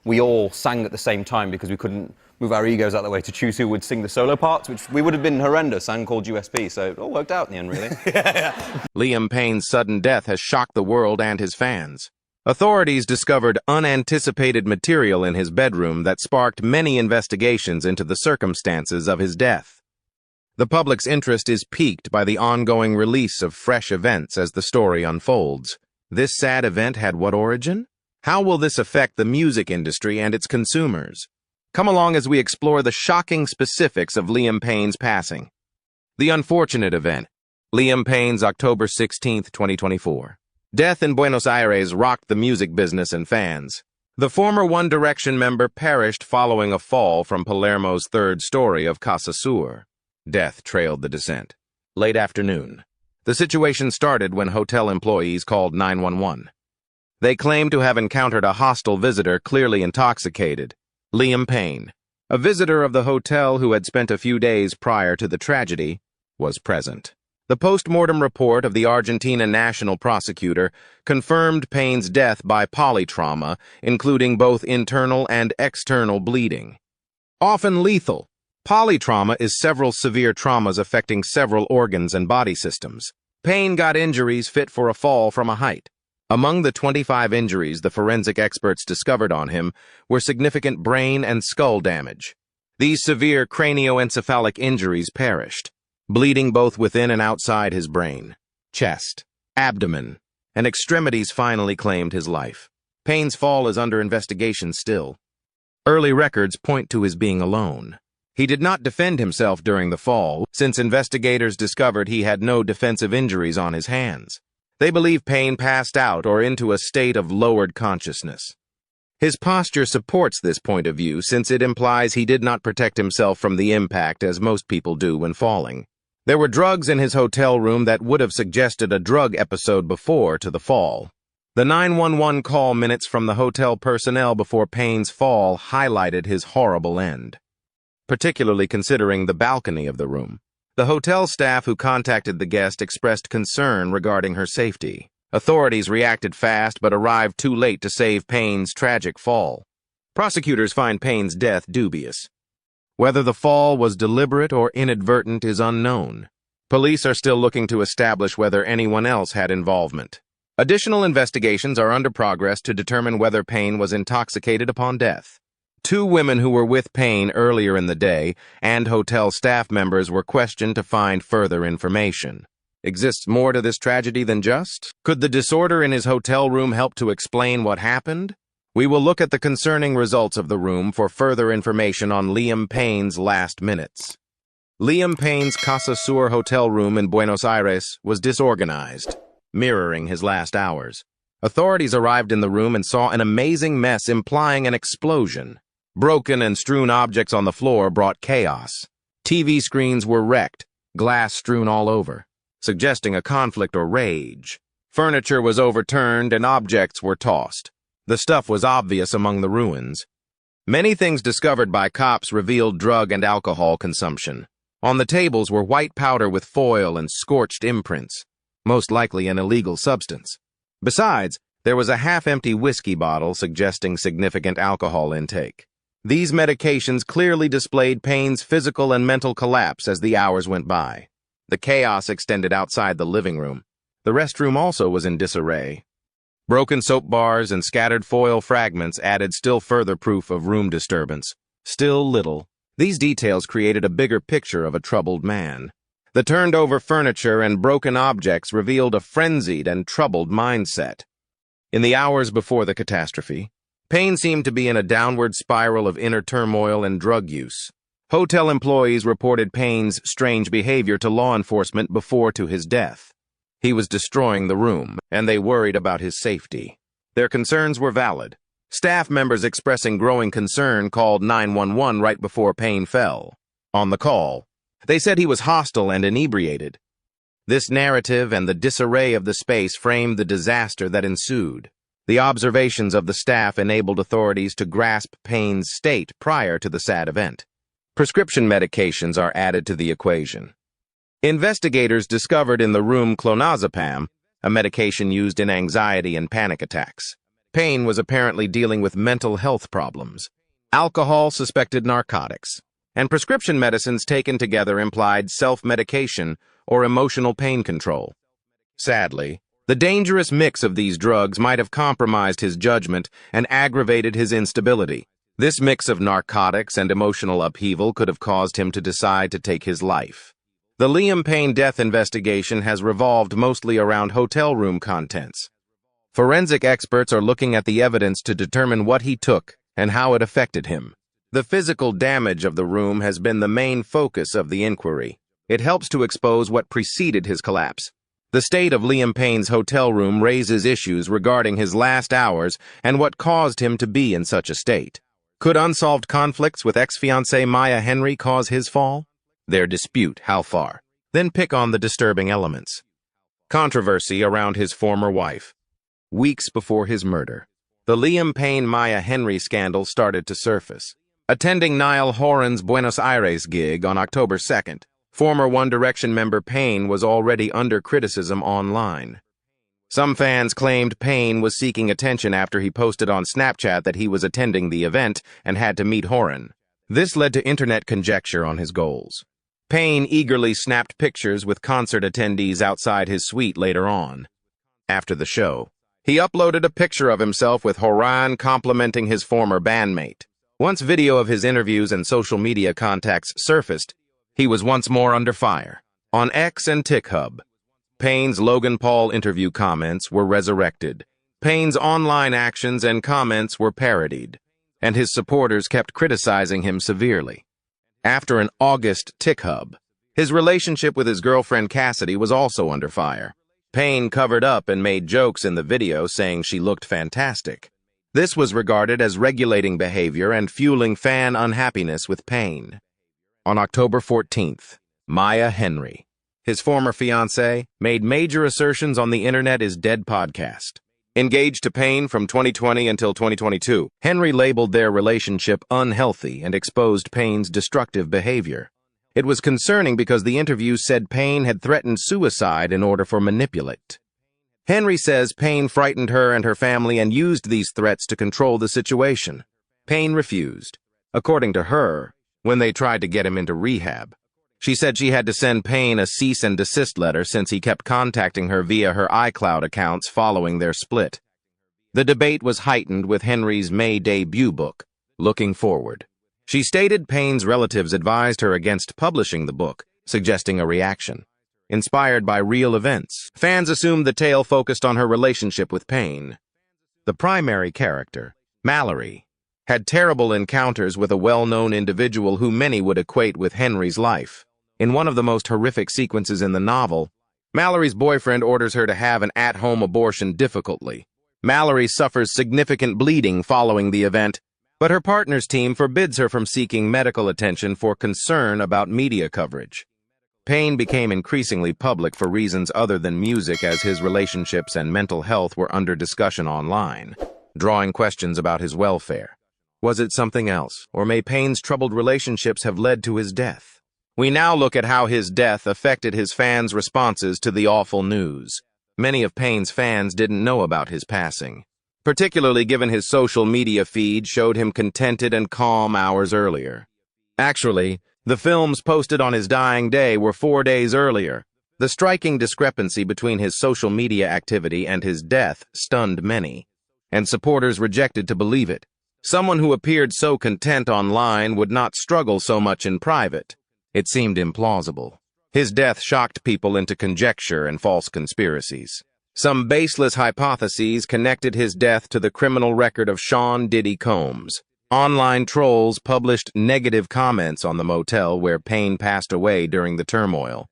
We all sang at the same time because we couldn't move our egos out of the way to choose who would sing the solo parts, which we would have been horrendous and called USB, so it all worked out in the end, really. Liam Payne's sudden death has shocked the world and his fans. Authorities discovered unanticipated material in his bedroom that sparked many investigations into the circumstances of his death. The public's interest is piqued by the ongoing release of fresh events as the story unfolds. This sad event had what origin? How will this affect the music industry and its consumers? Come along as we explore the shocking specifics of Liam Payne's passing. The unfortunate event. Liam Payne's October 16, 2024. Death in Buenos Aires rocked the music business and fans. The former One Direction member perished following a fall from Palermo's third story of Casa Sur. Death trailed the descent. Late afternoon. The situation started when hotel employees called 911. They claimed to have encountered a hostile visitor clearly intoxicated. Liam Payne, a visitor of the hotel who had spent a few days prior to the tragedy, was present. The post-mortem report of the Argentina national prosecutor confirmed Payne's death by polytrauma, including both internal and external bleeding. Often lethal, polytrauma is several severe traumas affecting several organs and body systems. Payne got injuries fit for a fall from a height. Among the 25 injuries the forensic experts discovered on him were significant brain and skull damage. These severe cranioencephalic injuries perished, bleeding both within and outside his brain, chest, abdomen, and extremities finally claimed his life. Payne's fall is under investigation still. Early records point to his being alone. He did not defend himself during the fall, since investigators discovered he had no defensive injuries on his hands. They believe Payne passed out or into a state of lowered consciousness. His posture supports this point of view since it implies he did not protect himself from the impact as most people do when falling. There were drugs in his hotel room that would have suggested a drug episode before to the fall. The 911 call minutes from the hotel personnel before Payne's fall highlighted his horrible end, particularly considering the balcony of the room. The hotel staff who contacted the guest expressed concern regarding her safety. Authorities reacted fast but arrived too late to save Payne's tragic fall. Prosecutors find Payne's death dubious. Whether the fall was deliberate or inadvertent is unknown. Police are still looking to establish whether anyone else had involvement. Additional investigations are under progress to determine whether Payne was intoxicated upon death. 2 women who were with Payne earlier in the day and hotel staff members were questioned to find further information. Exists more to this tragedy than just? Could the disorder in his hotel room help to explain what happened? We will look at the concerning results of the room for further information on Liam Payne's last minutes. Liam Payne's Casa Sur hotel room in Buenos Aires was disorganized, mirroring his last hours. Authorities arrived in the room and saw an amazing mess implying an explosion. Broken and strewn objects on the floor brought chaos. TV screens were wrecked, glass strewn all over, suggesting a conflict or rage. Furniture was overturned and objects were tossed. The stuff was obvious among the ruins. Many things discovered by cops revealed drug and alcohol consumption. On the tables were white powder with foil and scorched imprints, most likely an illegal substance. Besides, there was a half-empty whiskey bottle suggesting significant alcohol intake. These medications clearly displayed Payne's physical and mental collapse as the hours went by. The chaos extended outside the living room. The restroom also was in disarray. Broken soap bars and scattered foil fragments added still further proof of room disturbance. Still little. These details created a bigger picture of a troubled man. The turned-over furniture and broken objects revealed a frenzied and troubled mindset. In the hours before the catastrophe, Payne seemed to be in a downward spiral of inner turmoil and drug use. Hotel employees reported Payne's strange behavior to law enforcement before to his death. He was destroying the room, and they worried about his safety. Their concerns were valid. Staff members expressing growing concern called 911 right before Payne fell. On the call, they said he was hostile and inebriated. This narrative and the disarray of the space framed the disaster that ensued. The observations of the staff enabled authorities to grasp Payne's state prior to the sad event. Prescription medications are added to the equation. Investigators discovered in the room clonazepam, a medication used in anxiety and panic attacks. Payne was apparently dealing with mental health problems. Alcohol, suspected narcotics, and prescription medicines taken together implied self-medication or emotional pain control. Sadly, the dangerous mix of these drugs might have compromised his judgment and aggravated his instability. This mix of narcotics and emotional upheaval could have caused him to decide to take his life. The Liam Payne death investigation has revolved mostly around hotel room contents. Forensic experts are looking at the evidence to determine what he took and how it affected him. The physical damage of the room has been the main focus of the inquiry. It helps to expose what preceded his collapse. The state of Liam Payne's hotel room raises issues regarding his last hours and what caused him to be in such a state. Could unsolved conflicts with ex-fiancée Maya Henry cause his fall? Their dispute, how far? Then pick on the disturbing elements. Controversy around his former wife. Weeks before his murder, the Liam Payne-Maya Henry scandal started to surface. Attending Niall Horan's Buenos Aires gig on October 2nd, former One Direction member Payne was already under criticism online. Some fans claimed Payne was seeking attention after he posted on Snapchat that he was attending the event and had to meet Horan. This led to internet conjecture on his goals. Payne eagerly snapped pictures with concert attendees outside his suite later on. After the show, he uploaded a picture of himself with Horan complimenting his former bandmate. Once video of his interviews and social media contacts surfaced, he was once more under fire. On X and TikHub, Payne's Logan Paul interview comments were resurrected. Payne's online actions and comments were parodied, and his supporters kept criticizing him severely. After an August TikHub, his relationship with his girlfriend Cassidy was also under fire. Payne covered up and made jokes in the video saying she looked fantastic. This was regarded as regulating behavior and fueling fan unhappiness with Payne. On October 14th, Maya Henry, his former fiancée, made major assertions on the Internet Is Dead podcast. Engaged to Payne from 2020 until 2022, Henry labeled their relationship unhealthy and exposed Payne's destructive behavior. It was concerning because the interview said Payne had threatened suicide in order for manipulate. Henry says Payne frightened her and her family and used these threats to control the situation. Payne refused. According to her, when they tried to get him into rehab, she said she had to send Payne a cease and desist letter since he kept contacting her via her iCloud accounts following their split. The debate was heightened with Henry's May debut book, Looking Forward. She stated Payne's relatives advised her against publishing the book, suggesting a reaction. Inspired by real events, fans assumed the tale focused on her relationship with Payne. The primary character, Mallory, had terrible encounters with a well-known individual who many would equate with Henry's life. In one of the most horrific sequences in the novel, Mallory's boyfriend orders her to have an at-home abortion difficultly. Mallory suffers significant bleeding following the event, but her partner's team forbids her from seeking medical attention for concern about media coverage. Payne became increasingly public for reasons other than music as his relationships and mental health were under discussion online, drawing questions about his welfare. Was it something else, or may Payne's troubled relationships have led to his death? We now look at how his death affected his fans' responses to the awful news. Many of Payne's fans didn't know about his passing, particularly given his social media feed showed him contented and calm hours earlier. Actually, the films posted on his dying day were 4 days earlier. The striking discrepancy between his social media activity and his death stunned many, and supporters rejected to believe it. Someone who appeared so content online would not struggle so much in private. It seemed implausible. His death shocked people into conjecture and false conspiracies. Some baseless hypotheses connected his death to the criminal record of Sean Diddy Combs. Online trolls published negative comments on the motel where Payne passed away during the turmoil.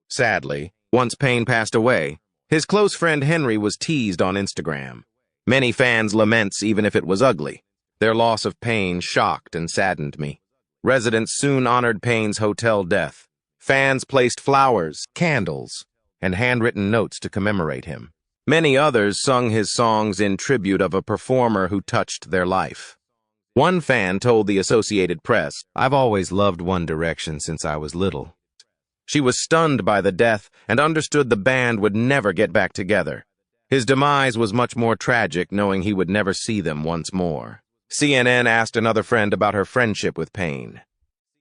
Sadly, once Payne passed away, his close friend Henry was teased on Instagram. Many fans laments even if it was ugly. Their loss of Payne shocked and saddened me. Residents soon honored Payne's hotel death. Fans placed flowers, candles, and handwritten notes to commemorate him. Many others sung his songs in tribute of a performer who touched their life. One fan told the Associated Press, "I've always loved One Direction since I was little." She was stunned by the death and understood the band would never get back together. His demise was much more tragic, knowing he would never see them once more. CNN asked another friend about her friendship with Payne.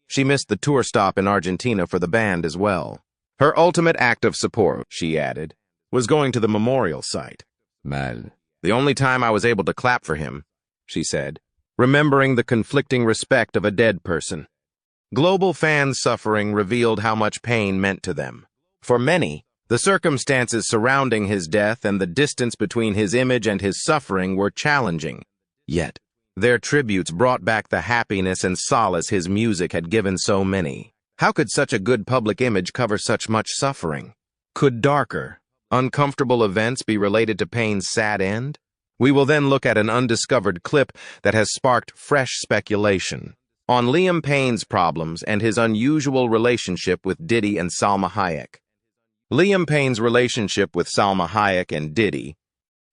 She missed the tour stop in Argentina for the band as well. Her ultimate act of support, she added, was going to the memorial site. Man. The only time I was able to clap for him, she said, remembering the conflicting respect of a dead person. Global fans' suffering revealed how much Payne meant to them. For many, the circumstances surrounding his death and the distance between his image and his suffering were challenging. Yet, their tributes brought back the happiness and solace his music had given so many. How could such a good public image cover such much suffering? Could darker, uncomfortable events be related to Payne's sad end? We will then look at an undiscovered clip that has sparked fresh speculation on Liam Payne's problems and his unusual relationship with Diddy and Salma Hayek. Liam Payne's relationship with Salma Hayek and Diddy,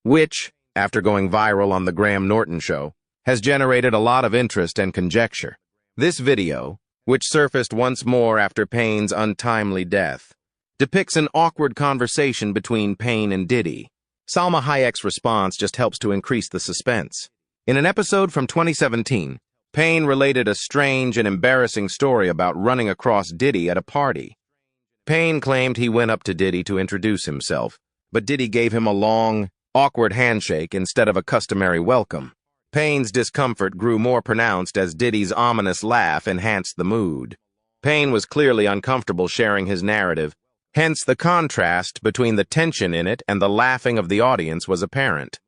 which, after going viral on the Graham Norton show, has generated a lot of interest and conjecture. This video, which surfaced once more after Payne's untimely death, depicts an awkward conversation between Payne and Diddy. Salma Hayek's response just helps to increase the suspense. In an episode from 2017, Payne related a strange and embarrassing story about running across Diddy at a party. Payne claimed he went up to Diddy to introduce himself, but Diddy gave him a long, awkward handshake instead of a customary welcome. Payne's discomfort grew more pronounced as Diddy's ominous laugh enhanced the mood. Payne was clearly uncomfortable sharing his narrative, hence the contrast between the tension in it and the laughing of the audience was apparent.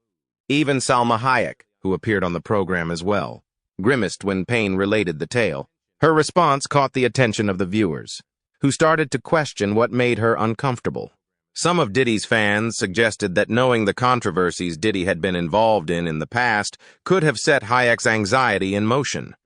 Even Salma Hayek, who appeared on the program as well, grimaced when Payne related the tale. Her response caught the attention of the viewers, who started to question what made her uncomfortable. Some of Diddy's fans suggested that knowing the controversies Diddy had been involved in the past could have set Hayek's anxiety in motion.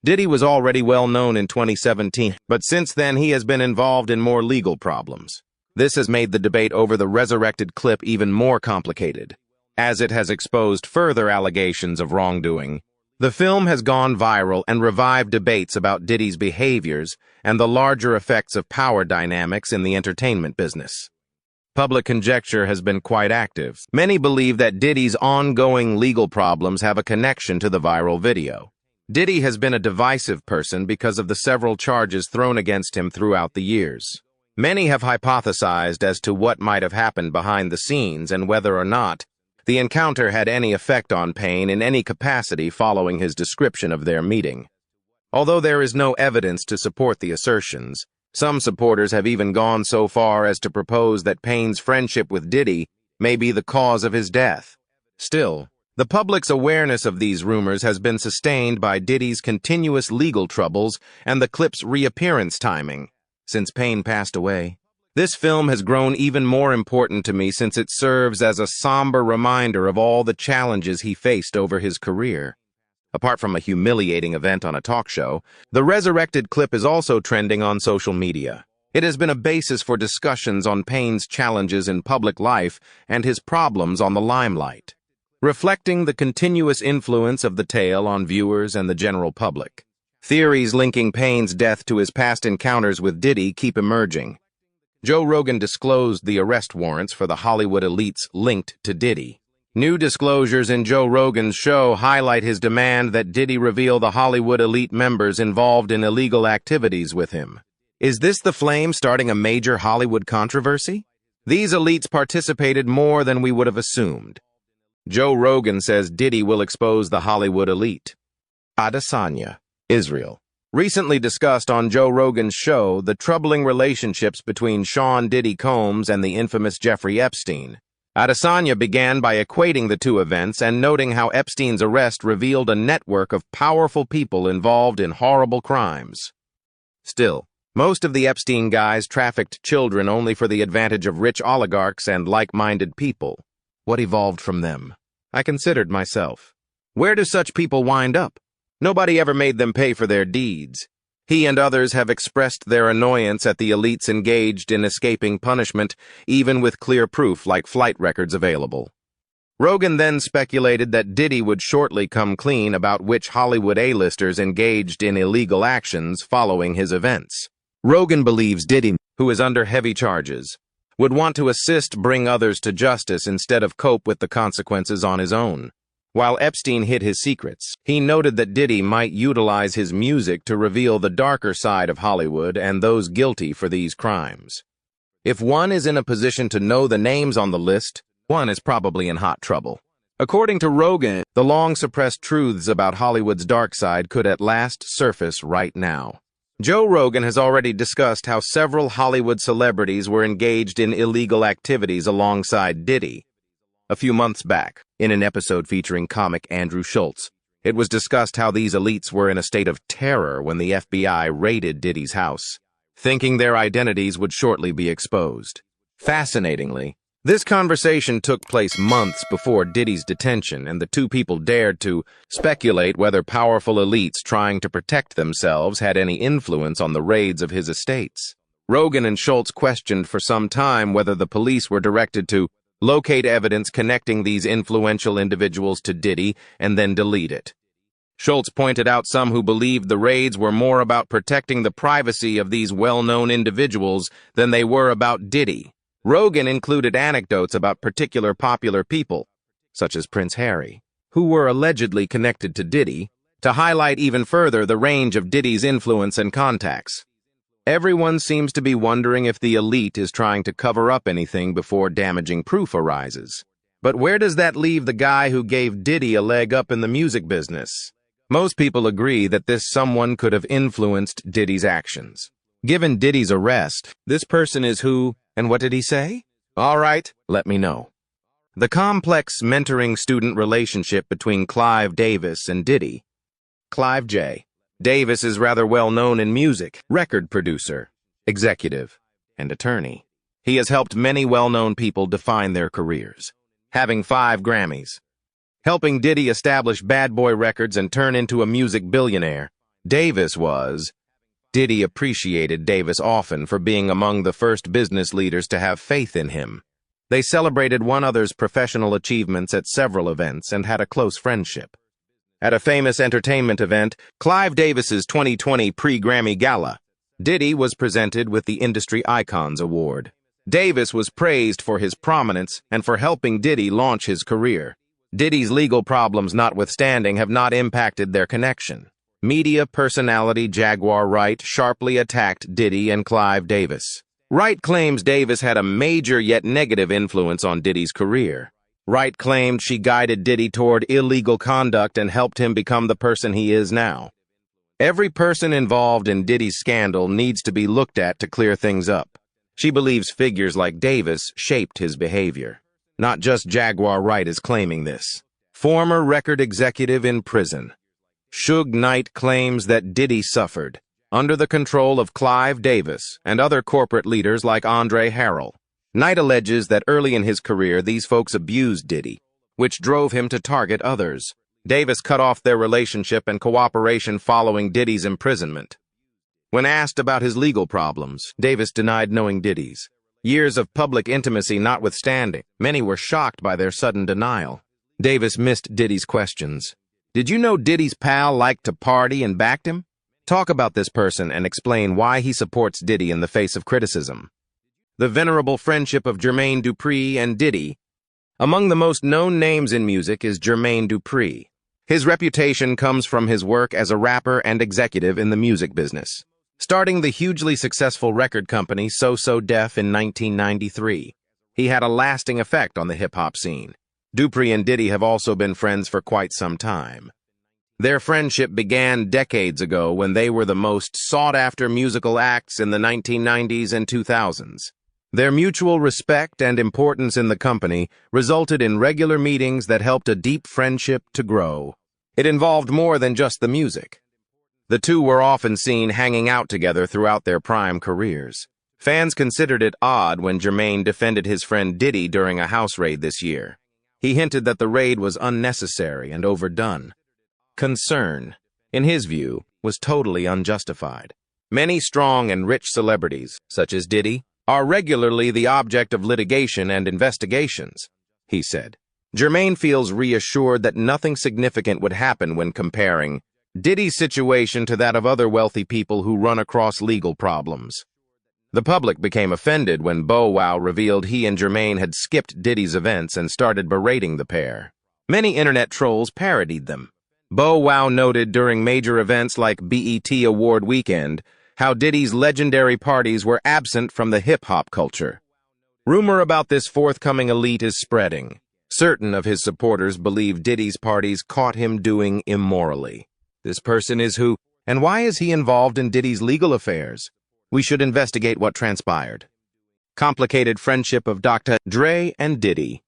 Diddy was already well known in 2017, but since then he has been involved in more legal problems. This has made the debate over the resurrected clip even more complicated, as it has exposed further allegations of wrongdoing. The film has gone viral and revived debates about Diddy's behaviors and the larger effects of power dynamics in the entertainment business. Public conjecture has been quite active. Many believe that Diddy's ongoing legal problems have a connection to the viral video. Diddy has been a divisive person because of the several charges thrown against him throughout the years. Many have hypothesized as to what might have happened behind the scenes and whether or not the encounter had any effect on Payne in any capacity following his description of their meeting. Although there is no evidence to support the assertions, some supporters have even gone so far as to propose that Payne's friendship with Diddy may be the cause of his death. Still, the public's awareness of these rumors has been sustained by Diddy's continuous legal troubles and the clip's reappearance timing since Payne passed away. This film has grown even more important to me since it serves as a somber reminder of all the challenges he faced over his career. Apart from a humiliating event on a talk show, the resurrected clip is also trending on social media. It has been a basis for discussions on Payne's challenges in public life and his problems on the limelight, reflecting the continuous influence of the tale on viewers and the general public. Theories linking Payne's death to his past encounters with Diddy keep emerging. Joe Rogan disclosed the arrest warrants for the Hollywood elites linked to Diddy. New disclosures in Joe Rogan's show highlight his demand that Diddy reveal the Hollywood elite members involved in illegal activities with him. Is this the flame starting a major Hollywood controversy? These elites participated more than we would have assumed. Joe Rogan says Diddy will expose the Hollywood elite. Adesanya, Israel. Recently discussed on Joe Rogan's show the troubling relationships between Sean Diddy Combs and the infamous Jeffrey Epstein. Adesanya began by equating the two events and noting how Epstein's arrest revealed a network of powerful people involved in horrible crimes. Still, most of the Epstein guys trafficked children only for the advantage of rich oligarchs and like-minded people. What evolved from them? I considered myself. Where do such people wind up? Nobody ever made them pay for their deeds. He and others have expressed their annoyance at the elites engaged in escaping punishment, even with clear proof like flight records available. Rogan then speculated that Diddy would shortly come clean about which Hollywood A-listers engaged in illegal actions following his events. Rogan believes Diddy, who is under heavy charges, would want to assist bring others to justice instead of cope with the consequences on his own. While Epstein hid his secrets, he noted that Diddy might utilize his music to reveal the darker side of Hollywood and those guilty for these crimes. If one is in a position to know the names on the list, one is probably in hot trouble. According to Rogan, the long-suppressed truths about Hollywood's dark side could at last surface right now. Joe Rogan has already discussed how several Hollywood celebrities were engaged in illegal activities alongside Diddy. A few months back, in an episode featuring comic Andrew Schulz, it was discussed how these elites were in a state of terror when the FBI raided Diddy's house, thinking their identities would shortly be exposed. Fascinatingly, this conversation took place months before Diddy's detention, and the two people dared to speculate whether powerful elites trying to protect themselves had any influence on the raids of his estates. Rogan and Schultz questioned for some time whether the police were directed to locate evidence connecting these influential individuals to Diddy and then delete it. Schultz pointed out some who believed the raids were more about protecting the privacy of these well-known individuals than they were about Diddy. Rogan included anecdotes about particular popular people, such as Prince Harry, who were allegedly connected to Diddy, to highlight even further the range of Diddy's influence and contacts. Everyone seems to be wondering if the elite is trying to cover up anything before damaging proof arises. But where does that leave the guy who gave Diddy a leg up in the music business? Most people agree that this someone could have influenced Diddy's actions. Given Diddy's arrest, this person is who, and what did he say? All right, let me know. The complex mentoring-student relationship between Clive Davis and Diddy. Clive J. Davis is rather well known in music, record producer, executive, and attorney. He has helped many well-known people define their careers, having 5 Grammys, helping Diddy establish Bad Boy Records and turn into a music billionaire. Diddy appreciated Davis often for being among the first business leaders to have faith in him. They celebrated one another's professional achievements at several events and had a close friendship. At a famous entertainment event, Clive Davis's 2020 pre-Grammy Gala, Diddy was presented with the Industry Icons Award. Davis was praised for his prominence and for helping Diddy launch his career. Diddy's legal problems notwithstanding have not impacted their connection. Media personality Jaguar Wright sharply attacked Diddy and Clive Davis. Wright claims Davis had a major yet negative influence on Diddy's career. Wright claimed she guided Diddy toward illegal conduct and helped him become the person he is now. Every person involved in Diddy's scandal needs to be looked at to clear things up. She believes figures like Davis shaped his behavior. Not just Jaguar Wright is claiming this. Former record executive in prison, Suge Knight claims that Diddy suffered under the control of Clive Davis and other corporate leaders like Andre Harrell. Knight alleges that early in his career these folks abused Diddy, which drove him to target others. Davis cut off their relationship and cooperation following Diddy's imprisonment. When asked about his legal problems, Davis denied knowing Diddy's. Years of public intimacy notwithstanding, many were shocked by their sudden denial. Davis missed Diddy's questions. Did you know Diddy's pal liked to party and backed him? Talk about this person and explain why he supports Diddy in the face of criticism. The venerable friendship of Jermaine Dupri and Diddy. Among the most known names in music is Jermaine Dupri. His reputation comes from his work as a rapper and executive in the music business, starting the hugely successful record company So Def in 1993. He had a lasting effect on the hip-hop scene. Dupri and Diddy have also been friends for quite some time. Their friendship began decades ago when they were the most sought-after musical acts in the 1990s and 2000s. Their mutual respect and importance in the company resulted in regular meetings that helped a deep friendship to grow. It involved more than just the music. The two were often seen hanging out together throughout their prime careers. Fans considered it odd when Jermaine defended his friend Diddy during a house raid this year. He hinted that the raid was unnecessary and overdone. Concern, in his view, was totally unjustified. Many strong and rich celebrities, such as Diddy, are regularly the object of litigation and investigations, he said. Jermaine feels reassured that nothing significant would happen when comparing Diddy's situation to that of other wealthy people who run across legal problems. The public became offended when Bow Wow revealed he and Jermaine had skipped Diddy's events and started berating the pair. Many internet trolls parodied them. Bow Wow noted during major events like BET Award Weekend how Diddy's legendary parties were absent from the hip-hop culture. Rumor about this forthcoming elite is spreading. Certain of his supporters believe Diddy's parties caught him doing immorally. This person is who, and why is he involved in Diddy's legal affairs? We should investigate what transpired. Complicated friendship of Dr. Dre and Diddy.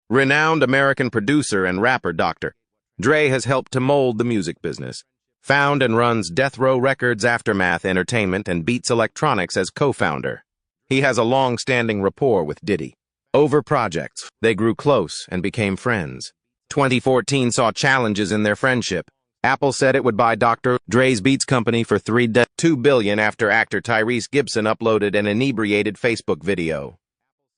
Renowned American producer and rapper Dr. Dre has helped to mold the music business. Found and runs Death Row Records, Aftermath Entertainment, and Beats Electronics as co-founder. He has a long-standing rapport with Diddy. Over projects, they grew close and became friends. 2014 saw challenges in their friendship. Apple said it would buy Dr. Dre's Beats company for $3.2 billion after actor Tyrese Gibson uploaded an inebriated Facebook video.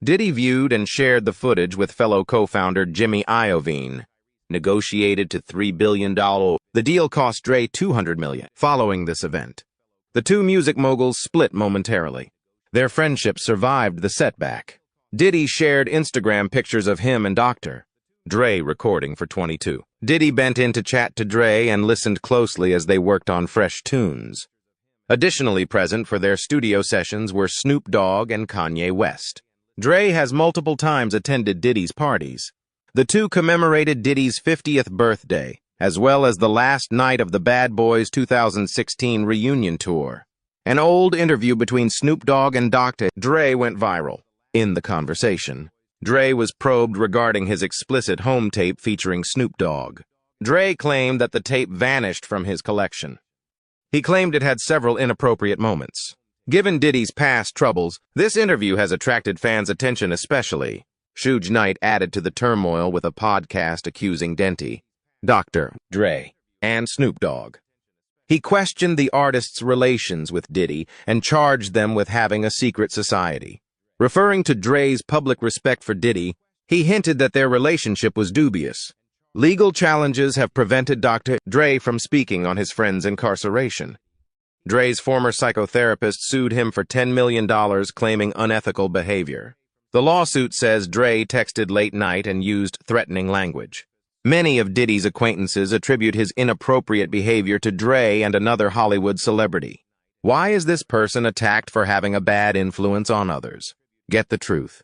Diddy viewed and shared the footage with fellow co-founder Jimmy Iovine. Negotiated to $3 billion. The deal cost Dre $200 million. Following this event, the two music moguls split momentarily. Their friendship survived the setback. Diddy shared Instagram pictures of him and Dr. Dre recording for 22. Diddy bent in to chat to Dre and listened closely as they worked on fresh tunes. Additionally present for their studio sessions were Snoop Dogg and Kanye West. Dre has multiple times attended Diddy's parties. The two commemorated Diddy's 50th birthday, as well as the last night of the Bad Boys 2016 reunion tour. An old interview between Snoop Dogg and Dr. Dre went viral. In the conversation, Dre was probed regarding his explicit home tape featuring Snoop Dogg. Dre claimed that the tape vanished from his collection. He claimed it had several inappropriate moments. Given Diddy's past troubles, this interview has attracted fans' attention especially. Suge Knight added to the turmoil with a podcast accusing Dr. Dre and Snoop Dogg. He questioned the artist's relations with Diddy and charged them with having a secret society. Referring to Dre's public respect for Diddy, he hinted that their relationship was dubious. Legal challenges have prevented Dr. Dre from speaking on his friend's incarceration. Dre's former psychotherapist sued him for $10 million, claiming unethical behavior. The lawsuit says Dre texted late night and used threatening language. Many of Diddy's acquaintances attribute his inappropriate behavior to Dre and another Hollywood celebrity. Why is this person attacked for having a bad influence on others? Get the truth.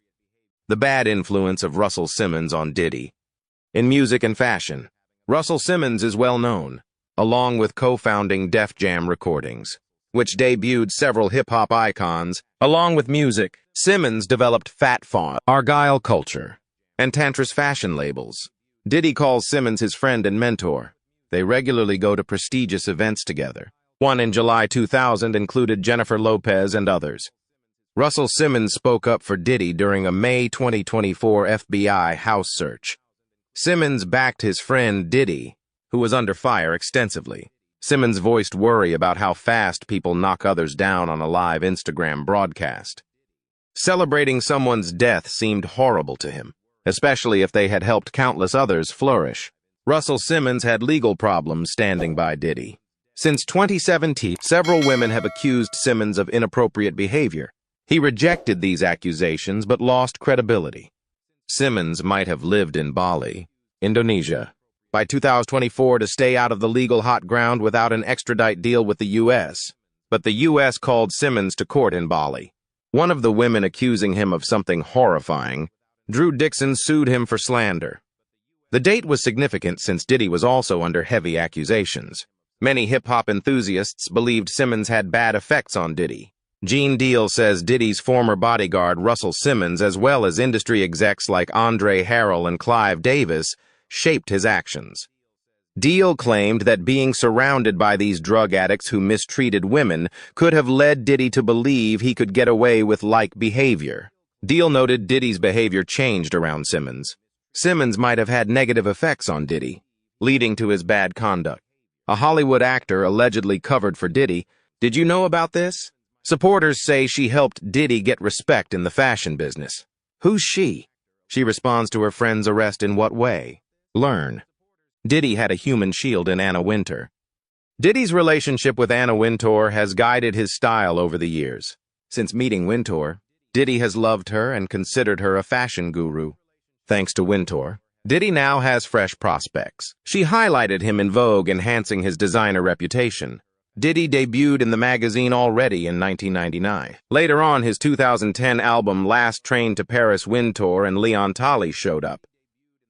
The bad influence of Russell Simmons on Diddy. In music and fashion, Russell Simmons is well known, along with co-founding Def Jam Recordings, which debuted several hip-hop icons. Along with music, Simmons developed Fat Farm, Argyle Culture, and Tantris fashion labels. Diddy calls Simmons his friend and mentor. They regularly go to prestigious events together. One in July 2000 included Jennifer Lopez and others. Russell Simmons spoke up for Diddy during a May 2024 FBI house search. Simmons backed his friend Diddy, who was under fire extensively. Simmons voiced worry about how fast people knock others down on a live Instagram broadcast. Celebrating someone's death seemed horrible to him, especially if they had helped countless others flourish. Russell Simmons had legal problems standing by Diddy. Since 2017, several women have accused Simmons of inappropriate behavior. He rejected these accusations but lost credibility. Simmons might have lived in Bali, Indonesia, by 2024 to stay out of the legal hot ground without an extradite deal with the U.S. But the U.S. called Simmons to court in Bali. One of the women accusing him of something horrifying, Drew Dixon, sued him for slander. The date was significant since Diddy was also under heavy accusations. Many hip-hop enthusiasts believed Simmons had bad effects on Diddy. Gene Deal says Diddy's former bodyguard Russell Simmons, as well as industry execs like Andre Harrell and Clive Davis, shaped his actions. Deal claimed that being surrounded by these drug addicts who mistreated women could have led Diddy to believe he could get away with like behavior. Deal noted Diddy's behavior changed around Simmons. Simmons might have had negative effects on Diddy, leading to his bad conduct. A Hollywood actor allegedly covered for Diddy. Did you know about this? Supporters say she helped Diddy get respect in the fashion business. Who's she? She responds to her friend's arrest in what way? Learn. Diddy had a human shield in Anna Wintour. Diddy's relationship with Anna Wintour has guided his style over the years. Since meeting Wintour, Diddy has loved her and considered her a fashion guru. Thanks to Wintour, Diddy now has fresh prospects. She highlighted him in Vogue, enhancing his designer reputation. Diddy debuted in the magazine already in 1999. Later on, his 2010 album Last Train to Paris Wintour and Leon Talley showed up.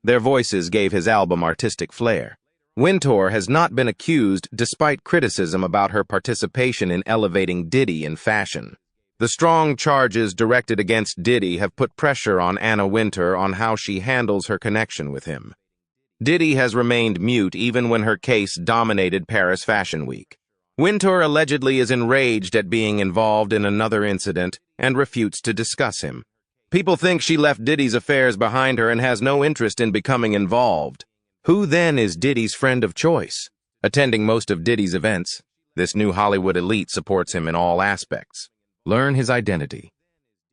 Their voices gave his album artistic flair. Wintour has not been accused despite criticism about her participation in elevating Diddy in fashion. The strong charges directed against Diddy have put pressure on Anna Wintour on how she handles her connection with him. Diddy has remained mute even when her case dominated Paris Fashion Week. Wintour allegedly is enraged at being involved in another incident and refutes to discuss him. People think she left Diddy's affairs behind her and has no interest in becoming involved. Who then is Diddy's friend of choice? Attending most of Diddy's events, this new Hollywood elite supports him in all aspects. Learn his identity.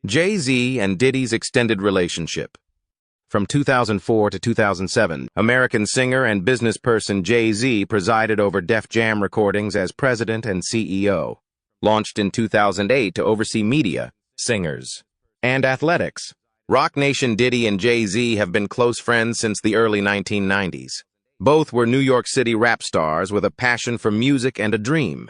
Jay-Z and Diddy's extended relationship. From 2004 to 2007, American singer and businessperson Jay-Z presided over Def Jam Recordings as president and CEO. Launched in 2008 to oversee media, singers, and athletics. Rock Nation Diddy and Jay-Z have been close friends since the early 1990s. Both were New York City rap stars with a passion for music and a dream.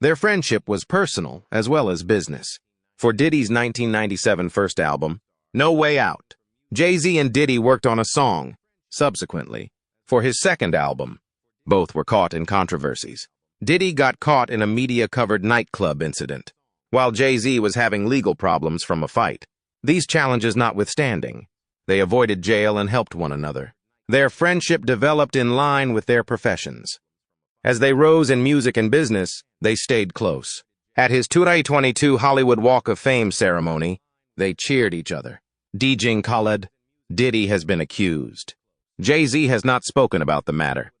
Their friendship was personal as well as business. For Diddy's 1997 first album, No Way Out, Jay-Z and Diddy worked on a song. Subsequently, for his second album, both were caught in controversies. Diddy got caught in a media-covered nightclub incident, while Jay-Z was having legal problems from a fight. These challenges notwithstanding, they avoided jail and helped one another. Their friendship developed in line with their professions. As they rose in music and business, they stayed close. At his 2022 Hollywood Walk of Fame ceremony, they cheered each other. DJ Khaled, Diddy has been accused. Jay-Z has not spoken about the matter.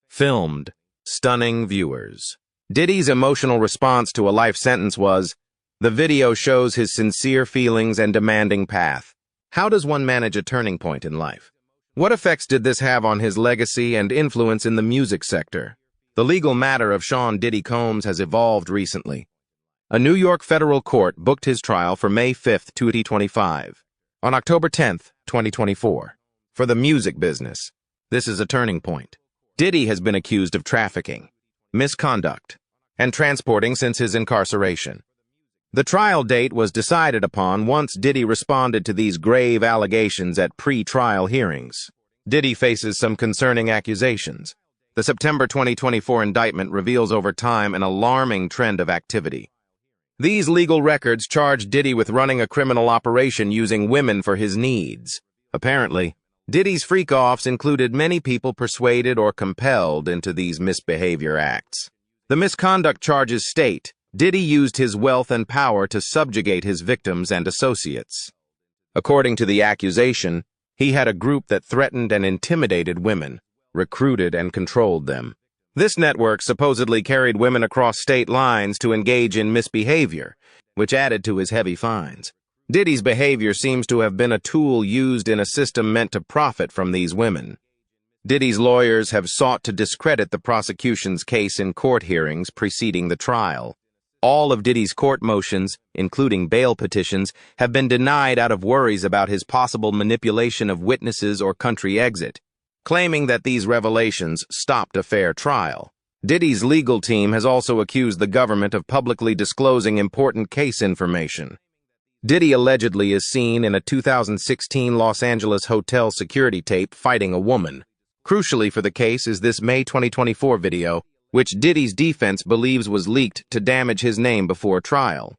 Filmed, stunning viewers. Diddy's emotional response to a life sentence was, the video shows his sincere feelings and demanding path. How does one manage a turning point in life? What effects did this have on his legacy and influence in the music sector? The legal matter of Sean Diddy Combs has evolved recently. A New York federal court booked his trial for May 5, 2025. On October 10, 2024, for the music business. This is a turning point. Diddy has been accused of trafficking, misconduct, and transporting since his incarceration. The trial date was decided upon once Diddy responded to these grave allegations at pre-trial hearings. Diddy faces some concerning accusations. The September 2024 indictment reveals over time an alarming trend of activity. These legal records charge Diddy with running a criminal operation using women for his needs. Apparently, Diddy's freak-offs included many people persuaded or compelled into these misbehavior acts. The misconduct charges state, Diddy used his wealth and power to subjugate his victims and associates. According to the accusation, he had a group that threatened and intimidated women, recruited and controlled them. This network supposedly carried women across state lines to engage in misbehavior, which added to his heavy fines. Diddy's behavior seems to have been a tool used in a system meant to profit from these women. Diddy's lawyers have sought to discredit the prosecution's case in court hearings preceding the trial. All of Diddy's court motions, including bail petitions, have been denied out of worries about his possible manipulation of witnesses or country exit, claiming that these revelations stopped a fair trial. Diddy's legal team has also accused the government of publicly disclosing important case information. Diddy allegedly is seen in a 2016 Los Angeles hotel security tape fighting a woman. Crucially for the case is this May 2024 video, which Diddy's defense believes was leaked to damage his name before trial.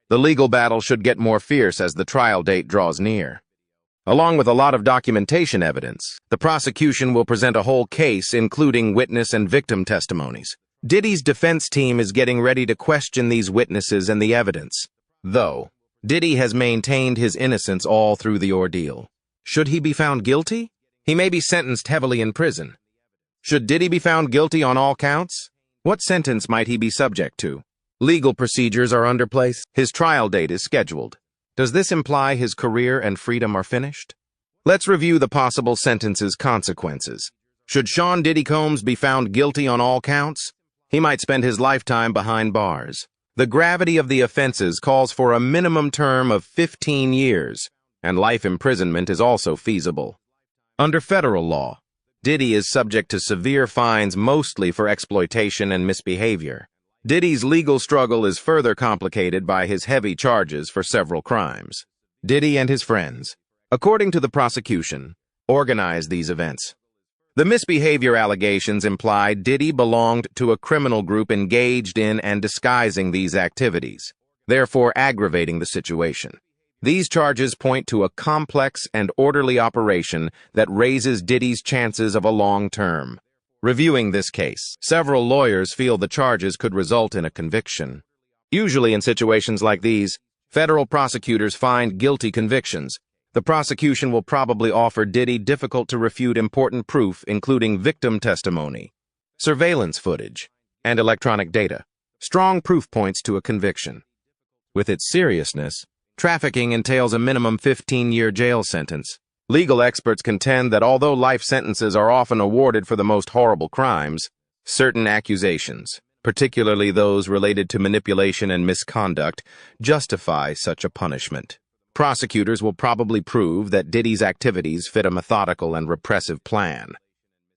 The legal battle should get more fierce as the trial date draws near. Along with a lot of documentation evidence, the prosecution will present a whole case including witness and victim testimonies. Diddy's defense team is getting ready to question these witnesses and the evidence. Though, Diddy has maintained his innocence all through the ordeal. Should he be found guilty? He may be sentenced heavily in prison. Should Diddy be found guilty on all counts? What sentence might he be subject to? Legal procedures are under place. His trial date is scheduled. Does this imply his career and freedom are finished? Let's review the possible sentence's consequences. Should Sean Diddy Combs be found guilty on all counts? He might spend his lifetime behind bars. The gravity of the offenses calls for a minimum term of 15 years, and life imprisonment is also feasible. Under federal law, Diddy is subject to severe fines mostly for exploitation and misbehavior. Diddy's legal struggle is further complicated by his heavy charges for several crimes. Diddy and his friends, according to the prosecution, organized these events. The misbehavior allegations imply Diddy belonged to a criminal group engaged in and disguising these activities, therefore aggravating the situation. These charges point to a complex and orderly operation that raises Diddy's chances of a long term. Reviewing this case, several lawyers feel the charges could result in a conviction. Usually in situations like these, federal prosecutors find guilty convictions. The prosecution will probably offer Diddy difficult-to-refute important proof, including victim testimony, surveillance footage, and electronic data. Strong proof points to a conviction. With its seriousness, trafficking entails a minimum 15-year jail sentence. Legal experts contend that although life sentences are often awarded for the most horrible crimes, certain accusations, particularly those related to manipulation and misconduct, justify such a punishment. Prosecutors will probably prove that Diddy's activities fit a methodical and repressive plan.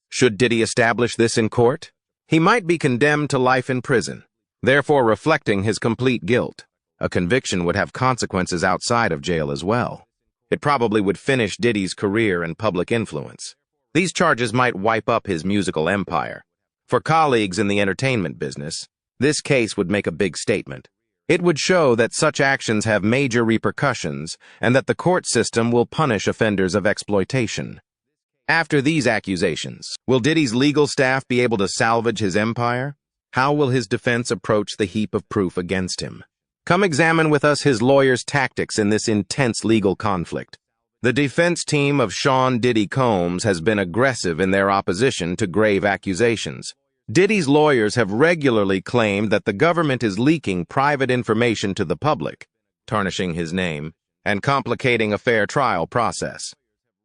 Should Diddy establish this in court, he might be condemned to life in prison, therefore reflecting his complete guilt. A conviction would have consequences outside of jail as well. It probably would finish Diddy's career and public influence. These charges might wipe up his musical empire. For colleagues in the entertainment business, this case would make a big statement. It would show that such actions have major repercussions and that the court system will punish offenders of exploitation. After these accusations, will Diddy's legal staff be able to salvage his empire? How will his defense approach the heap of proof against him? Come examine with us his lawyer's tactics in this intense legal conflict. The defense team of Sean Diddy Combs has been aggressive in their opposition to grave accusations. Diddy's lawyers have regularly claimed that the government is leaking private information to the public, tarnishing his name, and complicating a fair trial process.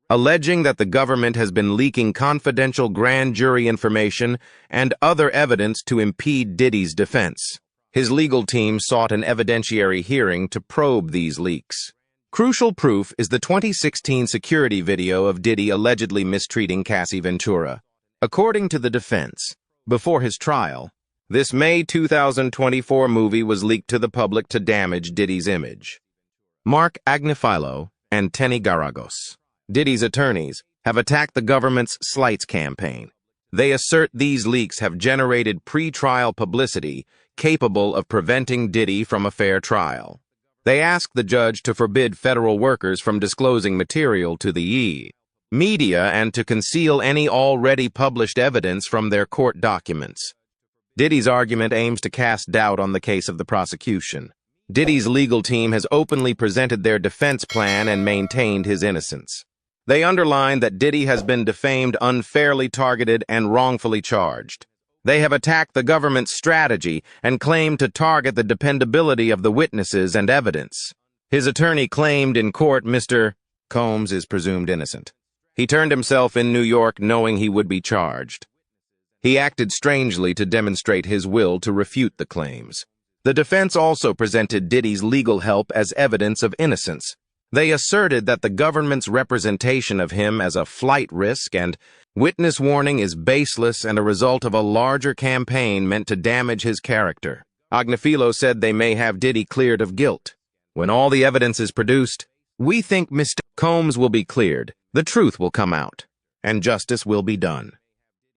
Alleging that the government has been leaking confidential grand jury information and other evidence to impede Diddy's defense. His legal team sought an evidentiary hearing to probe these leaks. Crucial proof is the 2016 security video of Diddy allegedly mistreating Cassie Ventura. According to the defense, before his trial, this May 2024 movie was leaked to the public to damage Diddy's image. Mark Agnifilo and Tenny Garagos, Diddy's attorneys, have attacked the government's slights campaign. They assert these leaks have generated pre-trial publicity capable of preventing Diddy from a fair trial. They ask the judge to forbid federal workers from disclosing material to the media and to conceal any already published evidence from their court documents. Diddy's argument aims to cast doubt on the case of the prosecution. Diddy's legal team has openly presented their defense plan and maintained his innocence. They underline that Diddy has been defamed, unfairly targeted, and wrongfully charged. They have attacked the government's strategy and claimed to target the dependability of the witnesses and evidence. His attorney claimed in court Mr. Combs is presumed innocent. He turned himself in New York knowing he would be charged. He acted strangely to demonstrate his will to refute the claims. The defense also presented Diddy's legal help as evidence of innocence. They asserted that the government's representation of him as a flight risk and witness warning is baseless and a result of a larger campaign meant to damage his character. Agnifilo said they may have Diddy cleared of guilt. When all the evidence is produced, we think Mr. Combs will be cleared, the truth will come out, and justice will be done.